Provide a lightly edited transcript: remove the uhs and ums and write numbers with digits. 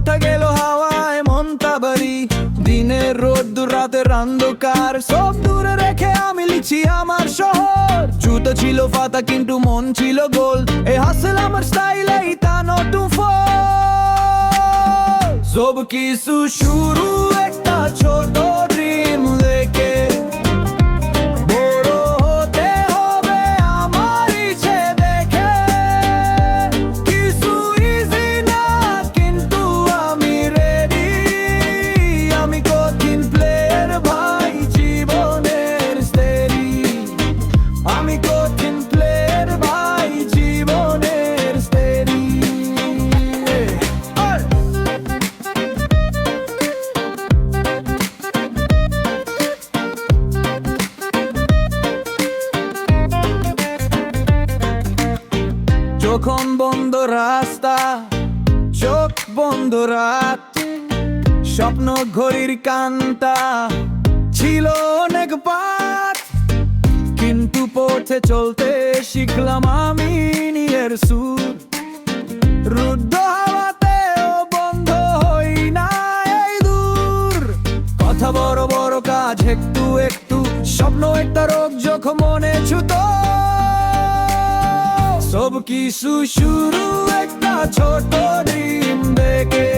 ওঠা গেল হাওয়ায় মনটা বাড়ি, দিনের রোদ্দুর রাতের অন্ধকার সব দূরে রেখে আমি লিখছি আমার শহর। জুতো ছিল ফাতা কিন্তু মন ছিল গোল, এই হাসল আমার স্টাইলে তা নতুন ফল। সব কিছু শুরু একটা ছোট ড্রিম দেখে, বড় হতে হবে আমার ইচ্ছে দেখে। কিছু ইজি না কিন্তু আমি রেডি, আমি কঠিন প্লেয়ার ভাই জীবনের স্টেডি, আমি কঠিন প্লেয়ার ভাই জীবনের স্টেডি। যখন বন্ধ রাস্তা, চোখ বন্ধ রাত, স্বপ্ন ঘড়ির কান্তা ছিল অনেক পাত, কিন্তু পথে চলতে শিখলাম আমি নিজের সুর। রুদ্ধ হাওয়াতেও বন্ধ হই না এই দূর, কথা বড় বড় কাজ একটু একটু, স্বপ্ন একটা রোগ যখন মনে ছুতো। সব কিছু শুরু একটা ছোট ড্রিম দেখে,